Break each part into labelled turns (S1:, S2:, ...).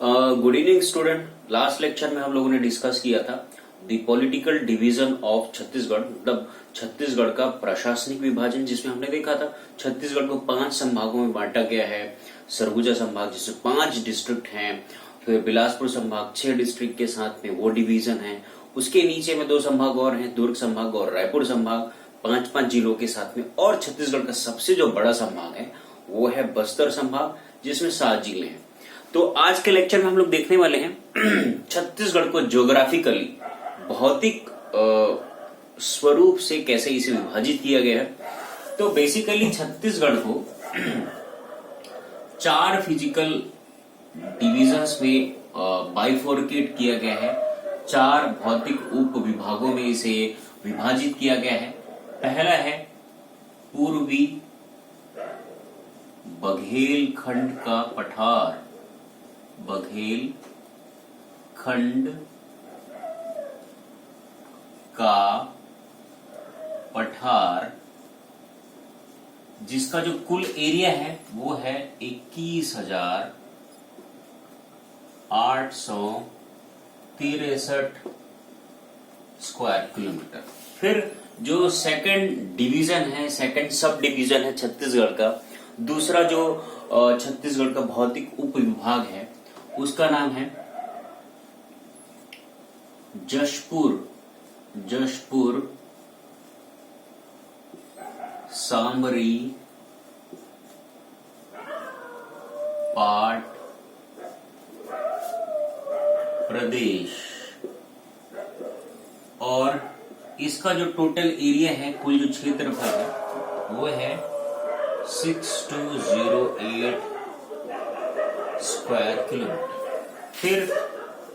S1: Good evening student. Last lecture में हम लोगों ने डिस्कस किया था the political division of Chhattisgarh, मतलब छत्तीसगढ़ का प्रशासनिक विभाजन, जिसमें हमने देखा था छत्तीसगढ़ को 5 संभागों में बांटा गया है। सरगुजा संभाग जिसमें 5 डिस्ट्रिक्ट हैं, फिर बिलासपुर संभाग 6 डिस्ट्रिक्ट के साथ में वो डिवीजन है। उसके नीचे में 2 संभाग और हैं, दुर्ग संभाग और रायपुर संभाग, 5-5 जिलों के साथ में। और छत्तीसगढ़ का सबसे जो बड़ा संभाग है वो है बस्तर संभाग, जिसमें 7 जिले हैं। तो आज के लेक्चर में हम लोग देखने वाले हैं छत्तीसगढ़ को ज्योग्राफिकली, भौतिक स्वरूप से कैसे इसे विभाजित किया गया है। तो बेसिकली छत्तीसगढ़ को 4 फिजिकल डिविजन्स में बाइफोर्केट किया गया है। 4 भौतिक उप विभागों में इसे विभाजित किया गया है। पहला है पूर्वी बघेलखंड का पठार, बघेलखंड का पठार, जिसका जो कुल एरिया है वो है 21,863 स्क्वायर किलोमीटर। फिर जो सेकंड डिवीजन है, सेकंड सब डिवीजन है छत्तीसगढ़ का, दूसरा जो छत्तीसगढ़ का भौतिक उप विभाग है उसका नाम है जशपुर सामरी पाट प्रदेश। और इसका जो टोटल एरिया है, कुल जो क्षेत्रफल है वो है 6208 स्क्वायर किलोमीटर। फिर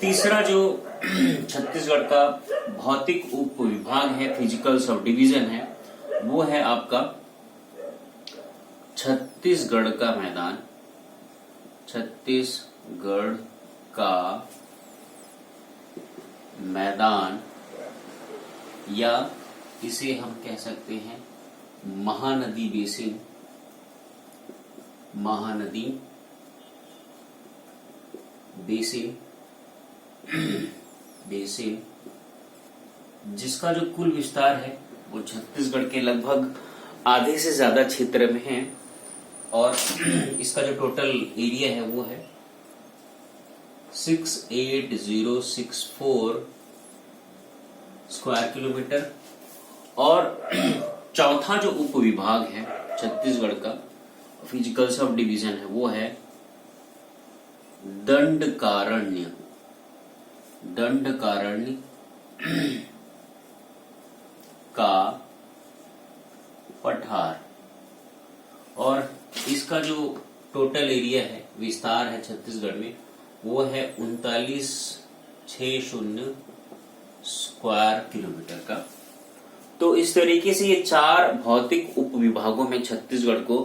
S1: तीसरा जो छत्तीसगढ़ का भौतिक उप विभाग है, फिजिकल सब डिवीजन है, वो है आपका छत्तीसगढ़ का मैदान। छत्तीसगढ़ का मैदान, या इसे हम कह सकते हैं महानदी बेसिन, महानदी बेसिन, जिसका जो कुल विस्तार है वो छत्तीसगढ़ के लगभग आधे से ज्यादा क्षेत्र में है। और इसका जो टोटल एरिया है वो है 68064 स्क्वायर किलोमीटर। और चौथा जो उप विभाग है छत्तीसगढ़ का फिजिकल सब डिवीजन है वो है दंडकारण्य का पठार। और इसका जो टोटल एरिया है, विस्तार है छत्तीसगढ़ में, वो है 3960 स्क्वायर किलोमीटर का। तो इस तरीके से ये 4 भौतिक उप विभागों में छत्तीसगढ़ को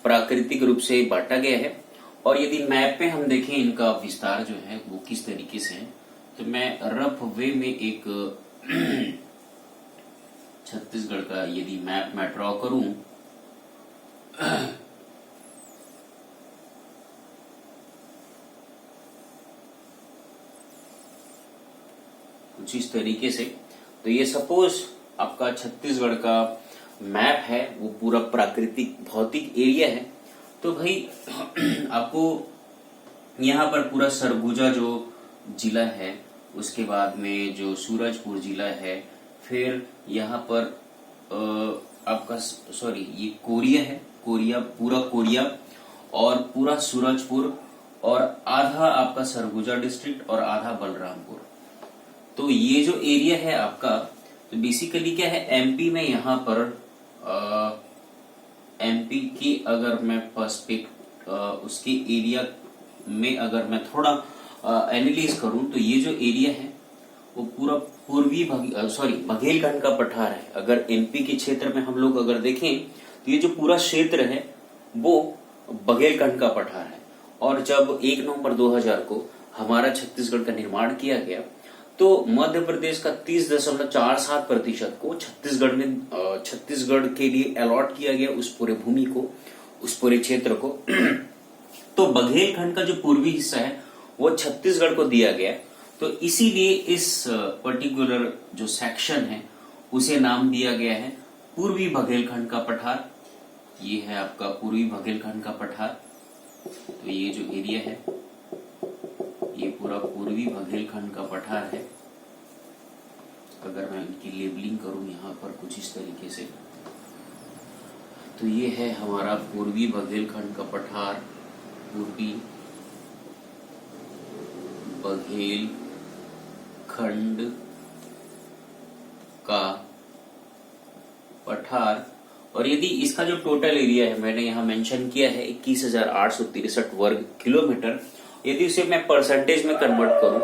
S1: प्राकृतिक रूप से बांटा गया है। और यदि मैप में हम देखें इनका विस्तार जो है वो किस तरीके से है, तो मैं रफ वे में एक छत्तीसगढ़ का यदि मैप मैं ड्रॉ करूं, कुछ इस तरीके से, तो ये सपोज आपका छत्तीसगढ़ का मैप है, वो पूरा प्राकृतिक भौतिक एरिया है। तो भाई आपको यहाँ पर पूरा सरगुजा जो जिला है, उसके बाद में जो सूरजपुर जिला है, फिर यहाँ पर आपका ये कोरिया है, पूरा कोरिया और पूरा सूरजपुर, और आधा आपका सरगुजा डिस्ट्रिक्ट और आधा बलरामपुर। तो ये जो एरिया है आपका, तो बेसिकली क्या है, एमपी में यहाँ पर एमपी की अगर मैं पर्सपेक्ट उसके एरिया में अगर मैं थोड़ा एनालिसिस करूं, तो ये जो एरिया है वो पूरा पूर्वी बघेलखंड का पठार है। अगर एमपी के क्षेत्र में हम लोग अगर देखें तो ये जो पूरा क्षेत्र है वो बघेलखंड का पठार है। और जब 1 नवंबर 2000 को हमारा छत्तीसगढ़ का निर्माण किया गया, तो मध्य प्रदेश का 30.47% को छत्तीसगढ़ के लिए अलॉट किया गया, उस पूरे भूमि को, उस पूरे क्षेत्र को। तो बघेलखंड का जो पूर्वी हिस्सा है वो छत्तीसगढ़ को दिया गया। तो इसीलिए इस पर्टिकुलर जो सेक्शन है उसे नाम दिया गया है पूर्वी बघेलखंड का पठार। ये है आपका पूर्वी बघेलखंड का पठार। तो ये जो एरिया है ये पूरा पूर्वी बघेलखंड का पठार है। अगर मैं इनकी लेबलिंग करूं यहाँ पर कुछ इस तरीके से, तो ये है हमारा पूर्वी बघेलखंड का पठार, पूर्वी बघेलखंड का पठार। और यदि इसका जो टोटल एरिया है मैंने यहाँ मेंशन किया है 21,863 वर्ग किलोमीटर, यदि उसे मैं परसेंटेज में कन्वर्ट करूं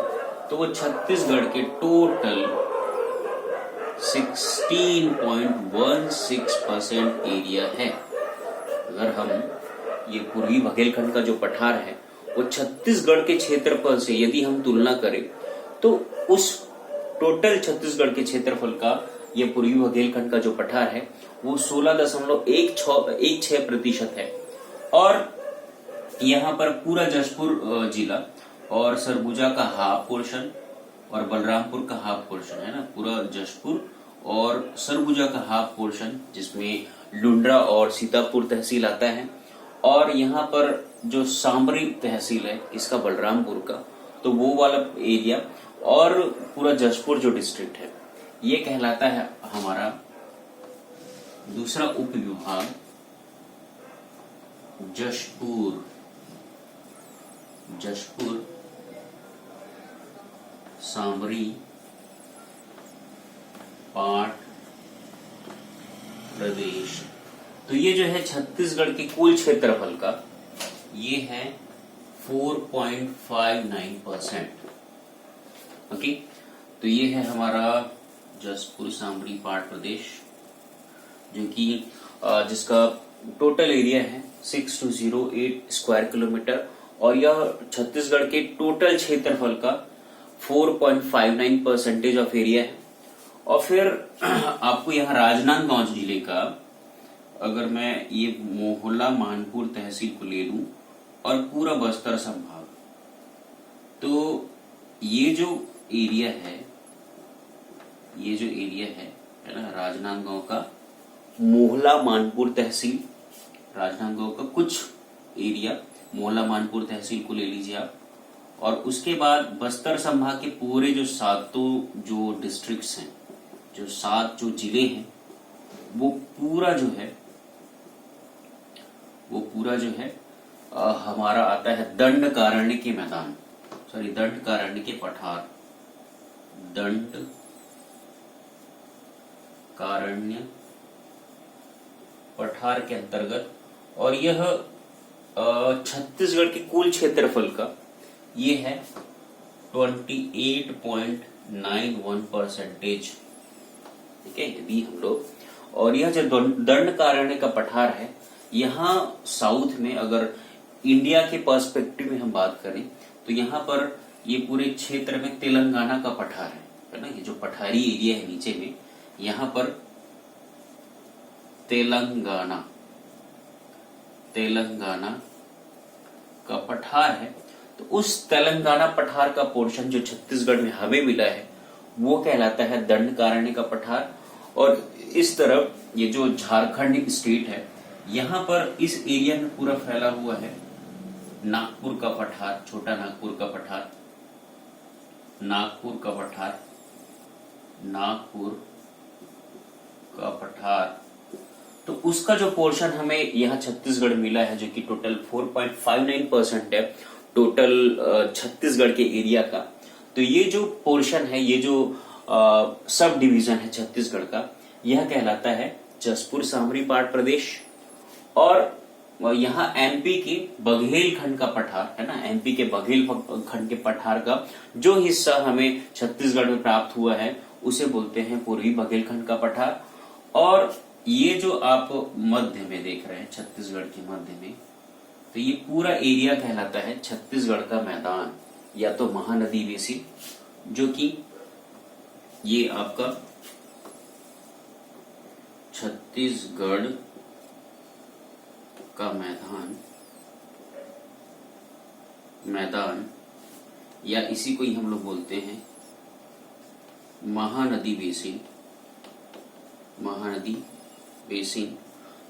S1: तो वो छत्तीसगढ़ के टोटल 16.16% एरिया है। अगर हम ये पूर्वी बघेलखंड का जो पठार है वो छत्तीसगढ़ के क्षेत्रफल से यदि हम तुलना करें तो उस टोटल छत्तीसगढ़ के क्षेत्रफल का ये पूर्वी बघेलखंड का जो पठार है वो 16.16% है। और यहाँ पर पूरा जशपुर जिला और सरगुजा का हाफ पोर्शन और बलरामपुर का हाफ पोर्शन है ना, पूरा जशपुर और सरगुजा का हाफ पोर्शन जिसमें लुंड्रा और सीतापुर तहसील आता है, और यहाँ पर जो सांबरी तहसील है इसका बलरामपुर का, तो वो वाला एरिया और पूरा जशपुर जो डिस्ट्रिक्ट है ये कहलाता है हमारा दूसरा उप विभाग जशपुर। जशपुर सांबरी पाट प्रदेश। तो ये जो है छत्तीसगढ़ के कुल क्षेत्रफल का ये है 4.59%। ओके, तो ये है हमारा जशपुर सांबरी पाट प्रदेश जो कि जिसका टोटल एरिया है 6208 स्क्वायर किलोमीटर, और यह छत्तीसगढ़ के टोटल क्षेत्रफल का 4.59% ऑफ एरिया है। और फिर आपको यहाँ राजनांदगांव जिले का अगर मैं ये मोहल्ला मानपुर तहसील को ले लूं और पूरा बस्तर संभाग, तो ये जो एरिया है ना, राजनांदगांव का मोहल्ला मानपुर तहसील, राजनांदगांव का कुछ एरिया मोहल्ला मानपुर तहसील को ले लीजिए आप, और उसके बाद बस्तर संभाग के पूरे जो सातों जो डिस्ट्रिक्ट्स हैं, जो 7 जो जिले हैं, वो पूरा जो है हमारा आता है दंडकारण्य के मैदान, दंडकारण्य के पठार, दंडकारण्य पठार के अंतर्गत। और यह छत्तीसगढ़ के कुल क्षेत्रफल का ये है 28.91%। ठीक है, यदि हम लोग, और यह जो दंडकारण्य का पठार है यहाँ साउथ में, अगर इंडिया के पर्सपेक्टिव में हम बात करें तो यहाँ पर ये पूरे क्षेत्र में तेलंगाना का पठार है ना, ये जो पठारी एरिया है नीचे में, यहाँ पर तेलंगाना का पठार है। तो उस तेलंगाना पठार का पोर्शन जो छत्तीसगढ़ में हमें मिला है वो कहलाता है दंडकारण्य का पठार। और इस तरफ ये जो झारखंड स्टेट है यहाँ पर इस एरिया में पूरा फैला हुआ है नागपुर का पठार, छोटा नागपुर का पठार, नागपुर का पठार। तो उसका जो पोर्शन हमें यहाँ छत्तीसगढ़ मिला है जो कि टोटल 4.59% है टोटल छत्तीसगढ़ के एरिया का। तो ये जो पोर्शन है, ये जो सब डिवीजन है छत्तीसगढ़ का, यह कहलाता है जशपुर सांबरी पाट प्रदेश। और यहाँ एमपी के बघेलखंड का पठार है ना, एमपी के बघेलखंड के पठार का जो हिस्सा हमें छत्तीसगढ़ में प्राप्त हुआ है उसे बोलते हैं पूर्वी बघेलखंड का पठार। और ये जो आप मध्य में देख रहे हैं छत्तीसगढ़ के मध्य में, तो ये पूरा एरिया कहलाता है छत्तीसगढ़ का मैदान या तो महानदी बेसिन, जो कि ये आपका छत्तीसगढ़ का मैदान या इसी को ही हम लोग बोलते हैं महानदी बेसिन। महानदी बेसिन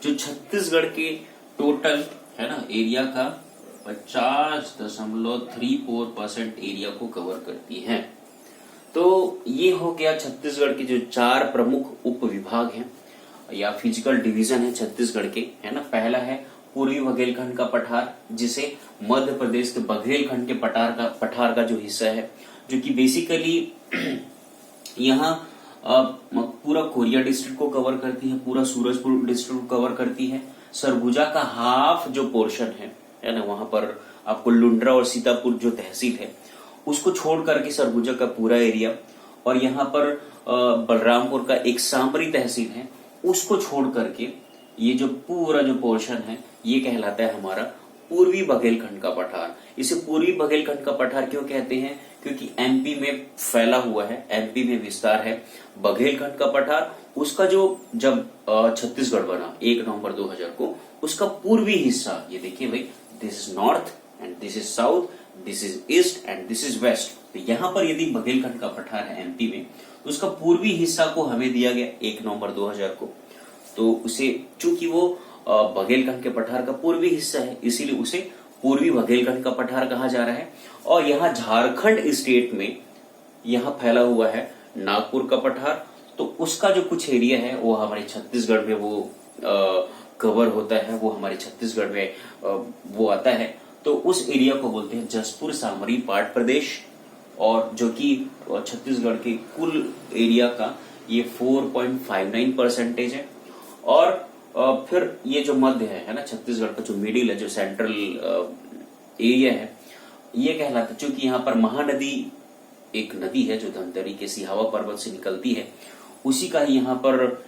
S1: जो छत्तीसगढ़ के टोटल है ना एरिया का 50.34% एरिया को कवर करती है। तो ये हो गया छत्तीसगढ़ के जो 4 प्रमुख उप विभाग हैं या फिजिकल डिवीजन है छत्तीसगढ़ के, है ना। पहला है पूर्वी बघेलखंड का पठार, जिसे मध्य प्रदेश के बघेलखंड के पठार का जो हिस्सा है, जो कि बेसिकली यहाँ पूरा कोरिया डिस्ट्रिक्ट को कवर करती है, पूरा सूरजपुर डिस्ट्रिक्ट को कवर करती है। सरगुजा का हाफ जो पोर्शन है ना, वहां पर आपको लुंड्रा और सीतापुर जो तहसील है उसको छोड़ करके सरगुजा का पूरा एरिया, और यहाँ पर बलरामपुर का एक सामरी तहसील है उसको छोड़ करके ये जो पूरा जो पोर्शन है ये कहलाता है हमारा पूर्वी बघेलखंड का पठार। इसे पूर्वी बघेलखंड का पठार क्यों कहते हैं? क्योंकि एमपी में फैला हुआ है, एमपी में विस्तार है बघेलखंड का पठार। उसका जो जब छत्तीसगढ़ बना 1 नवंबर 2000 को, उसका पूर्वी हिस्सा, ये देखिए भाई, this is north and this is south, this is east and this is west. तो यहाँ पर यदि बघेलखंड का पठार है एमपी में, तो उसका पूर्वी हिस्सा को हमें दिया गया 1 नवंबर 2000 को। तो उसे, चूंकि वो बघेलखंड के पठार का पूर्वी हिस्सा है, इसीलिए उसे पूर्वी बघेलखंड का पठार कहा जा रहा है। और यहाँ झारखंड स्टेट में यहाँ फैला हुआ है नागपुर का पठार, तो उसका जो कुछ एरिया है वो हमारे छत्तीसगढ़ में वो कवर होता है, वो हमारे छत्तीसगढ़ में वो आता है। तो उस एरिया को बोलते हैं जसपुर सामरी पाट प्रदेश, और जो कि छत्तीसगढ़ के कुल एरिया का ये 4.59% है। और फिर ये जो मध्य है ना, छत्तीसगढ़ का जो मिडिल है, जो सेंट्रल एरिया है, ये कहलाता है, क्योंकि यहाँ पर महानदी एक नदी है जो धमतरी के सिहावा पर्वत से निकलती है, उसी का ही यहाँ पर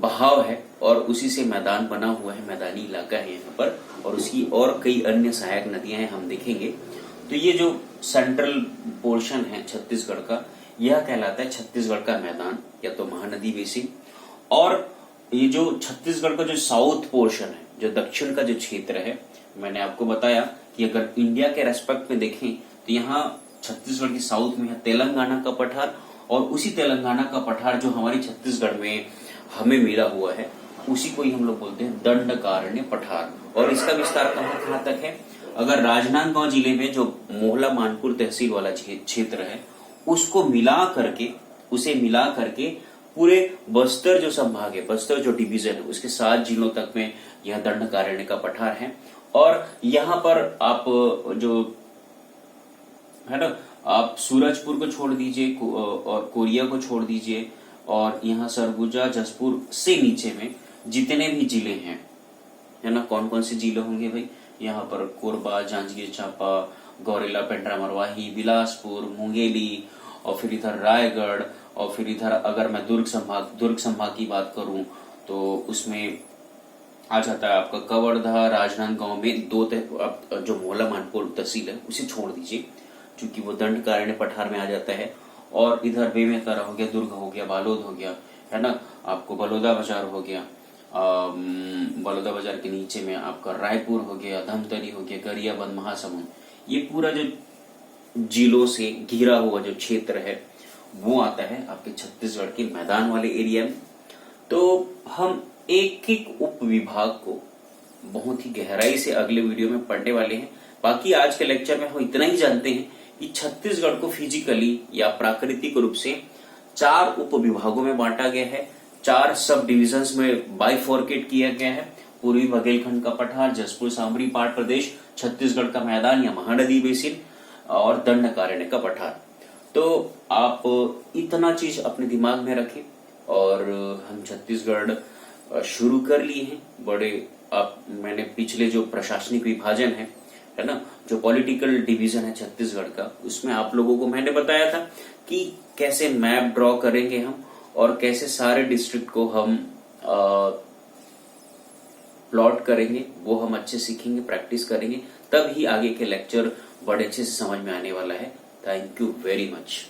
S1: बहाव है और उसी से मैदान बना हुआ है, मैदानी इलाका है यहाँ पर, और उसकी और कई अन्य सहायक नदियां हैं, हम देखेंगे। तो ये जो सेंट्रल पोर्शन है छत्तीसगढ़ का, यह कहलाता है छत्तीसगढ़ का मैदान या तो महानदी बेसिन। और ये जो छत्तीसगढ़ का जो साउथ पोर्शन है, जो दक्षिण का जो क्षेत्र है, मैंने आपको बताया कि अगर इंडिया के रेस्पेक्ट में देखें तो यहाँ छत्तीसगढ़ की साउथ में है तेलंगाना का पठार, और उसी तेलंगाना का पठार जो हमारी छत्तीसगढ़ में हमें मिला हुआ है, उसी को ही हम लोग बोलते हैं दंडकारण्य पठार। और इसका विस्तार कहाँ तक है? अगर राजनांदगांव जिले में जो मोहला मानपुर तहसील वाला क्षेत्र है, उसको मिला करके पूरे बस्तर जो संभाग है, बस्तर जो डिवीजन है, उसके 7 जिलों तक में यह दंडकारण्य का पठार है। और यहाँ पर आप जो है ना, आप सूरजपुर को छोड़ दीजिए और कोरिया को छोड़ दीजिए, और यहाँ सरगुजा जसपुर से नीचे में जितने भी जिले हैं, है ना, कौन कौन से जिले होंगे भाई? यहाँ पर कोरबा, जांजगीर चांपा, गौरेला, पेंड्रा मरवाही, बिलासपुर, मुंगेली, और फिर इधर रायगढ़, और फिर इधर अगर मैं दुर्ग संभाग की बात करूं तो उसमें आ जाता है आपका कवर्धा, राजनांदगांव में 2 जो मोहला मानपुर तहसील है उसे छोड़ दीजिए, क्योंकि वो दंडकारण्य पठार में आ जाता है। और इधर बेमेतरा हो गया, दुर्ग हो गया, बालोद हो गया, है ना, आपको बलौदा बाजार हो गया, बलौदा बाजार के नीचे में आपका रायपुर हो गया, धमतरी हो गया, गरियाबंद, महासमुंद, ये पूरा जो जिलों से घिरा हुआ जो क्षेत्र है वो आता है आपके छत्तीसगढ़ के मैदान वाले एरिया में। तो हम एक एक उप विभाग को बहुत ही गहराई से अगले वीडियो में पढ़ने वाले हैं। बाकी आज के लेक्चर में हम इतना ही जानते हैं कि छत्तीसगढ़ को फिजिकली या प्राकृतिक रूप से 4 उप विभागों में बांटा गया है, 4 सब डिविजन्स में बाइफोर्केट किया गया है। पूर्वी बघेलखंड का पठार, जसपुर सामरी पाट प्रदेश, छत्तीसगढ़ का मैदान या महानदी बेसिन, और दंडकारण्य का पठार। तो आप इतना चीज अपने दिमाग में रखें, और हम छत्तीसगढ़ शुरू कर लिए हैं। मैंने पिछले जो प्रशासनिक विभाजन है ना, जो पॉलिटिकल डिवीजन है छत्तीसगढ़ का, उसमें आप लोगों को मैंने बताया था कि कैसे मैप ड्रॉ करेंगे हम, और कैसे सारे डिस्ट्रिक्ट को हम प्लॉट करेंगे, वो हम अच्छे सीखेंगे, प्रैक्टिस करेंगे, तब ही आगे के लेक्चर बड़े अच्छे से समझ में आने वाला है। Thank you very much.